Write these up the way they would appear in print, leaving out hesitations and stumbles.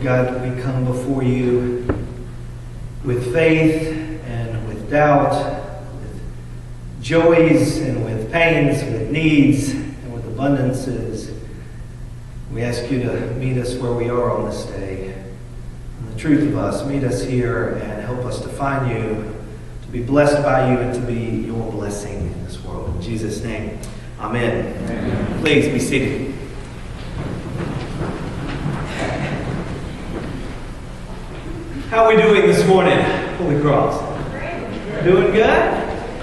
God, we come before you with faith and with doubt, with joys and with pains, with needs and with abundances. We ask you to meet us where we are on this day. And the truth of us, meet us here and help us to find you, to be blessed by you, and to be your blessing in this world. In Jesus' name, amen. Amen. Please be seated. How are we doing this morning, Holy Cross? Doing good?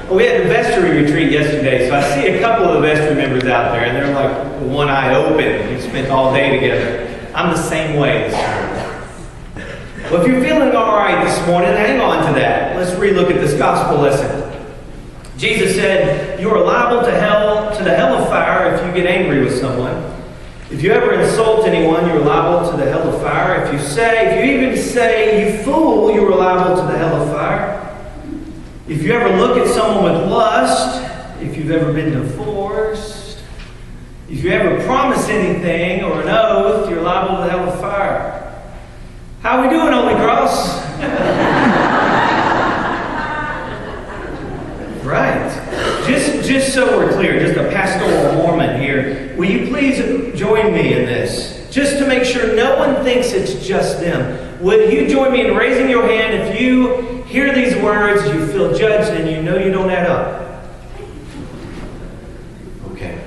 Well, we had a vestry retreat yesterday, so I see a couple of the vestry members out there, and they're like one eye open. We spent all day together. I'm the same way this morning. Well, if you're feeling all right this morning, hang on to that. Let's relook at this gospel lesson. Jesus said, you are liable to the hell of fire if you get angry with someone. If you ever insult anyone, you're liable to the hell of fire. If you even say, you fool, you are liable to the hell of fire. If you ever look at someone with lust, if you've ever been divorced, if you ever promise anything or an oath, you're liable to the hell of fire. How are we doing, Holy Cross? Right. Just so we're clear, just a pastoral moment here. Will you please join me in this? Just to make sure no one thinks it's just them. Would you join me in raising your hand if you hear these words, you feel judged, and you know you don't add up? Okay.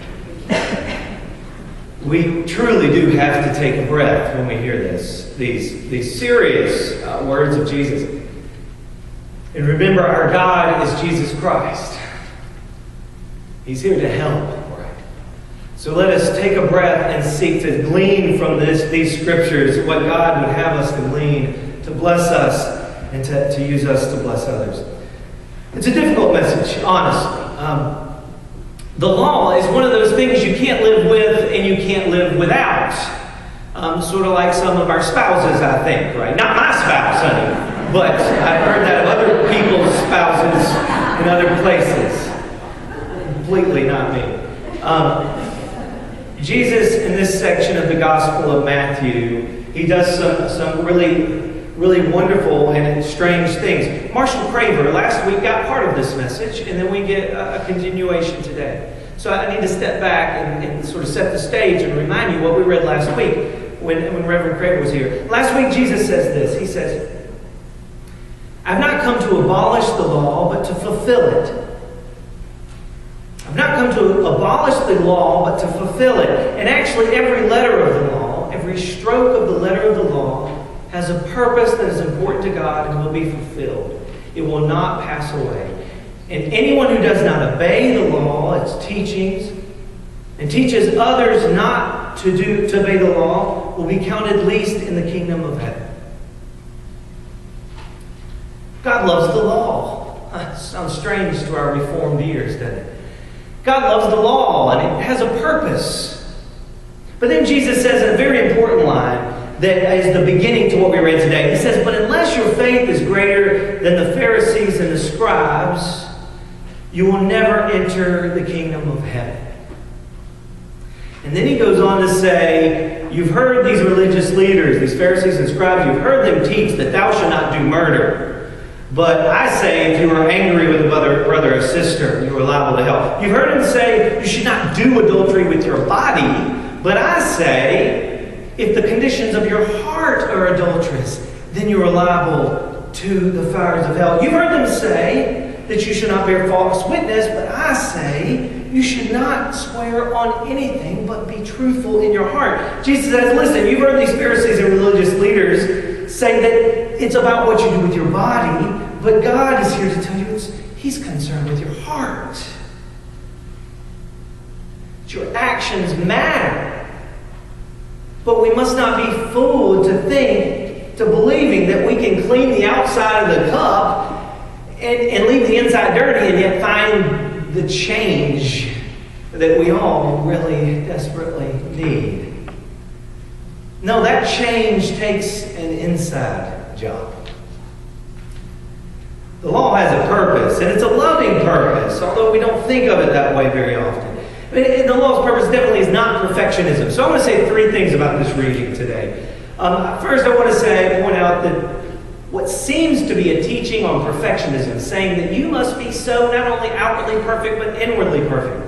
We truly do have to take a breath when we hear this. These serious words of Jesus. And remember, our God is Jesus Christ. He's here to help. Right? So let us take a breath and seek to glean from these scriptures what God would have us to glean, to bless us, and to use us to bless others. It's a difficult message, honestly. The law is one of those things you can't live with and you can't live without. Sort of like some of our spouses, I think, right? Not my spouse, honey, but I've heard that of other people's spouses in other places. Completely not me. Jesus, in this section of the Gospel of Matthew, he does some really wonderful and strange things. Marshall Craver last week got part of this message, and then we get a continuation today. So I need to step back and sort of set the stage and remind you what we read last week when Reverend Craver was here. Last week Jesus says this. He says, I've not come to abolish the law, but to fulfill it. I've not come to abolish the law, but to fulfill it. And actually, every letter of the law, every stroke of the letter of the law, has a purpose that is important to God and will be fulfilled. It will not pass away. And anyone who does not obey the law, its teachings, and teaches others not to obey the law, will be counted least in the kingdom of heaven. God loves the law. That sounds strange to our Reformed ears, doesn't it? God loves the law, and it has a purpose. But then Jesus says a very important line that is the beginning to what we read today. He says, but unless your faith is greater than the Pharisees and the scribes, you will never enter the kingdom of heaven. And then he goes on to say, you've heard these religious leaders, these Pharisees and scribes, you've heard them teach that thou shalt not do murder. But I say, if you are angry with a brother or sister, you are liable to hell. You've heard him say, you should not do adultery with your body. But I say, if the conditions of your heart are adulterous, then you are liable to the fires of hell. You've heard them say that you should not bear false witness. But I say, you should not swear on anything, but be truthful in your heart. Jesus says, listen, you've heard these Pharisees and religious leaders say that it's about what you do with your body, but God is here to tell you He's concerned with your heart. Your actions matter. But we must not be fooled to believing that we can clean the outside of the cup and leave the inside dirty and yet find the change that we all really desperately need. No, that change takes an inside job. The law has a purpose, and it's a loving purpose, although we don't think of it that way very often. I mean, the law's purpose definitely is not perfectionism. So I'm going to say three things about this reading today. First, I want to point out that what seems to be a teaching on perfectionism, saying that you must be so not only outwardly perfect, but inwardly perfect.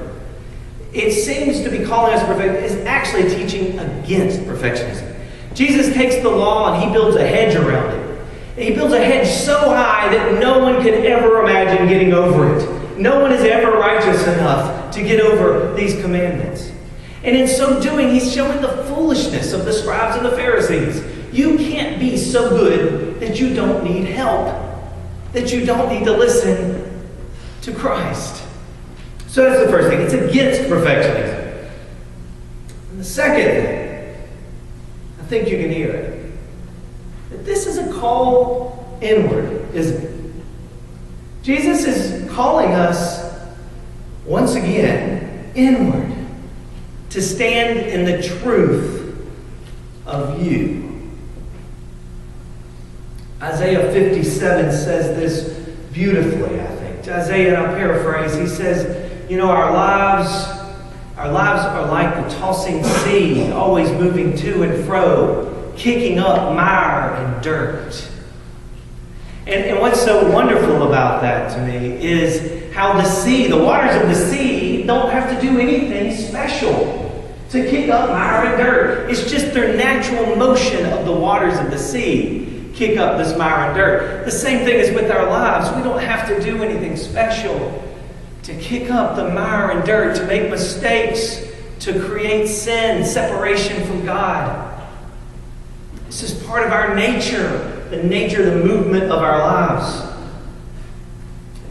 It seems to be calling us perfect, is actually teaching against perfectionism. Jesus takes the law and he builds a hedge around it. And he builds a hedge so high that no one could ever imagine getting over it. No one is ever righteous enough to get over these commandments. And in so doing, he's showing the foolishness of the scribes and the Pharisees. You can't be so good that you don't need help, that you don't need to listen to Christ. So that's the first thing. It's against perfectionism. And the second thing, I think you can hear it, that this is a call inward, isn't it? Jesus is calling us, once again, inward, to stand in the truth of you. Isaiah 57 says this beautifully, I think. Isaiah, and I'll paraphrase, he says, our lives are like the tossing sea, always moving to and fro, kicking up mire and dirt. And what's so wonderful about that to me is how the waters of the sea don't have to do anything special to kick up mire and dirt. It's just their natural motion of the waters of the sea kick up this mire and dirt. The same thing is with our lives. We don't have to do anything special to kick up the mire and dirt, to make mistakes, to create sin, separation from God. This is part of our nature, the movement of our lives.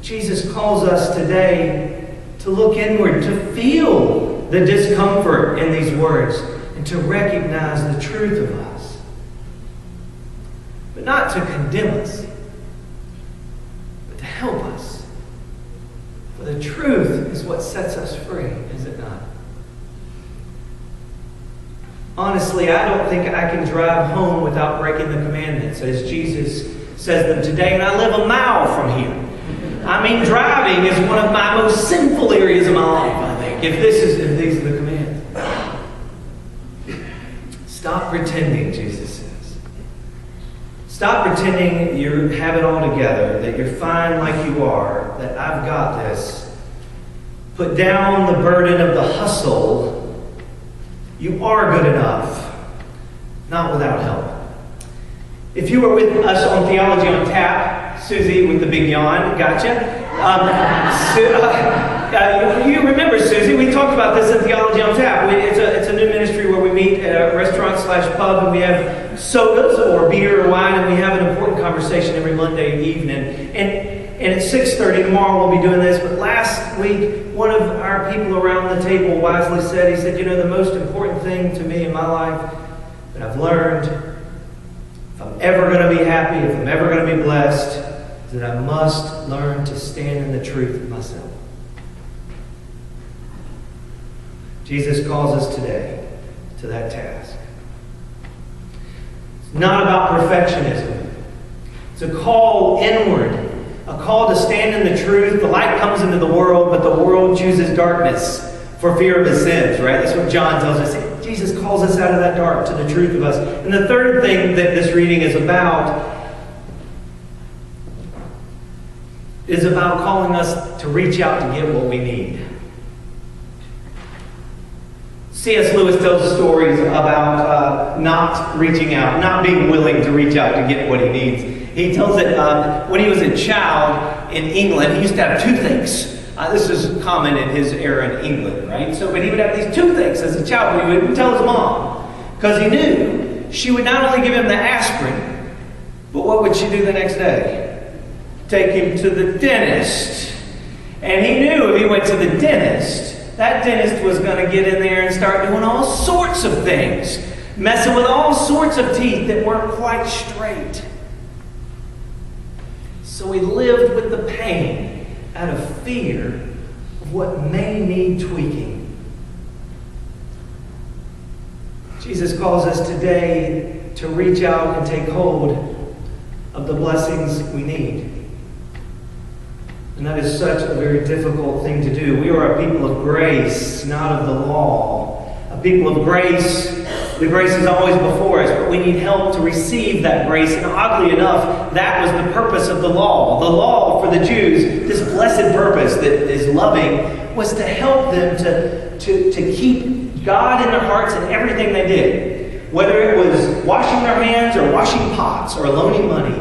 Jesus calls us today to look inward, to feel the discomfort in these words, and to recognize the truth of us. But not to condemn us, but to help us. For the truth is what sets us free, is it not? Honestly, I don't think I can drive home without breaking the commandments, as Jesus says them today, and I live a mile from here. I mean, driving is one of my most sinful areas of my life, I think, if these are the commands. Stop pretending, Jesus says. Stop pretending you have it all together, that you're fine like you are, that I've got this. Put down the burden of the hustle. You are good enough, not without help. If you were with us on Theology on Tap, Susie with the big yawn, gotcha. You remember Susie, we talked about this in Theology on Tap. It's a new ministry where we meet at a restaurant/pub and we have sodas or beer or wine and we have an important conversation every Monday evening. And at 6:30 tomorrow we'll be doing this. But last week, one of our people around the table wisely said, he said, the most important thing to me in my life that I've learned, if I'm ever going to be happy, if I'm ever going to be blessed, is that I must learn to stand in the truth of myself. Jesus calls us today to that task. It's not about perfectionism. It's a call inward, a call to stand in the truth. The light comes into the world, but the world chooses darkness for fear of his sins, right? That's what John tells us. Jesus calls us out of that dark to the truth of us. And the third thing that this reading is about calling us to reach out to get what we need. C.S. Lewis tells stories about not reaching out, not being willing to reach out to get what he needs. He tells that when he was a child in England, he used to have toothaches. This is common in his era in England, right? But he would have these toothaches as a child, but he wouldn't tell his mom because he knew she would not only give him the aspirin, but what would she do the next day? Take him to the dentist. And he knew if he went to the dentist, that dentist was going to get in there and start doing all sorts of things, messing with all sorts of teeth that weren't quite straight. So he lived with the pain out of fear of what may need tweaking. Jesus calls us today to reach out and take hold of the blessings we need. And that is such a very difficult thing to do. We are a people of grace, not of the law. A people of grace The grace is always before us, but we need help to receive that grace. And oddly enough, that was the purpose of the law. The law for the Jews, this blessed purpose that is loving, was to help them to keep God in their hearts in everything they did. Whether it was washing their hands or washing pots or loaning money,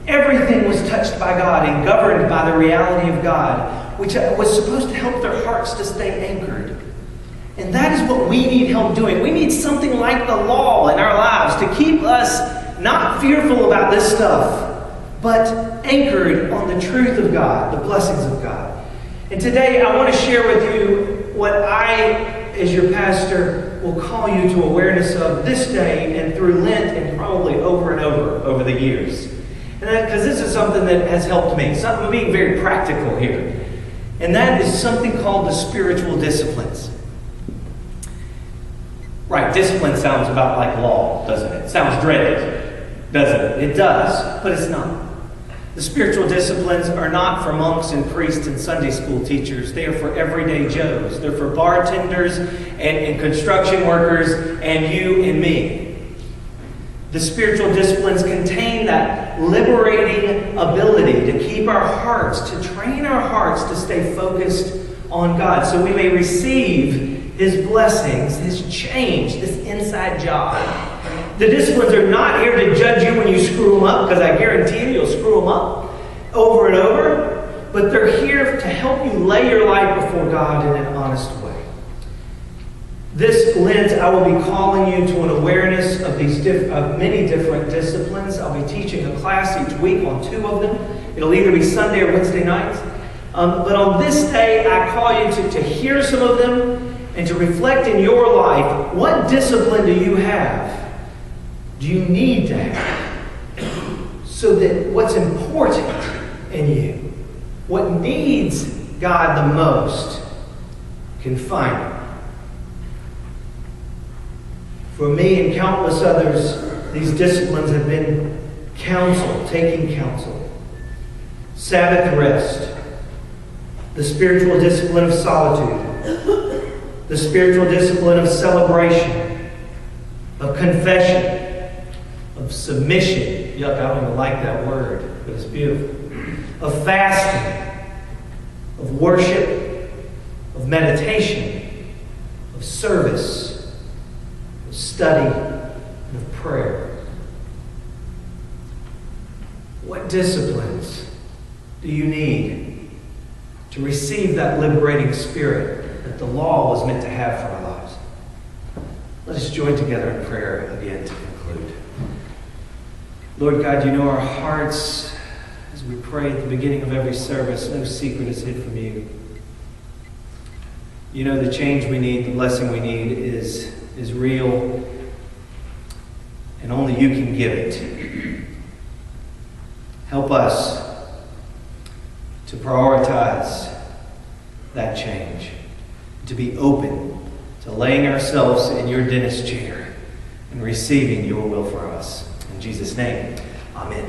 everything was touched by God and governed by the reality of God, which was supposed to help their hearts to stay anchored. And that is what we need help doing. We need something like the law in our lives to keep us not fearful about this stuff, but anchored on the truth of God, the blessings of God. And today I want to share with you what I, as your pastor, will call you to awareness of this day and through Lent and probably over and over the years. And because this is something that has helped me. I'm being very practical here. And that is something called the spiritual disciplines. Right, discipline sounds about like law, doesn't it? It sounds dreaded, doesn't it? It does, but it's not. The spiritual disciplines are not for monks and priests and Sunday school teachers. They are for everyday Joes. They're for bartenders and construction workers and you and me. The spiritual disciplines contain that liberating ability to keep our hearts, to train our hearts to stay focused on God so we may receive His blessings, His change, this inside job. The disciplines are not here to judge you when you screw them up, because I guarantee you'll screw them up over and over, but they're here to help you lay your life before God in an honest way. This Lent, I will be calling you to an awareness of these of many different disciplines. I'll be teaching a class each week on 2 of them. It'll either be Sunday or Wednesday nights. But on this day, I call you to hear some of them and to reflect in your life, what discipline do you have? Do you need to have? So that what's important in you, what needs God the most, can find it. For me and countless others, these disciplines have been counsel, taking counsel, Sabbath rest, the spiritual discipline of solitude, the spiritual discipline of celebration, of confession, of submission. Yuck, I don't even like that word, but it's beautiful. Of fasting, of worship, of meditation, of service, of study, and of prayer. What disciplines do you need to receive that liberating spirit that the law was meant to have for our lives? Let us join together in prayer again to conclude. Lord God, you know our hearts as we pray at the beginning of every service. No secret is hid from you. You know the change we need, the blessing we need is real, and only you can give it. Help us to prioritize that change, to be open to laying ourselves in your dentist chair and receiving your will for us. In Jesus' name, amen.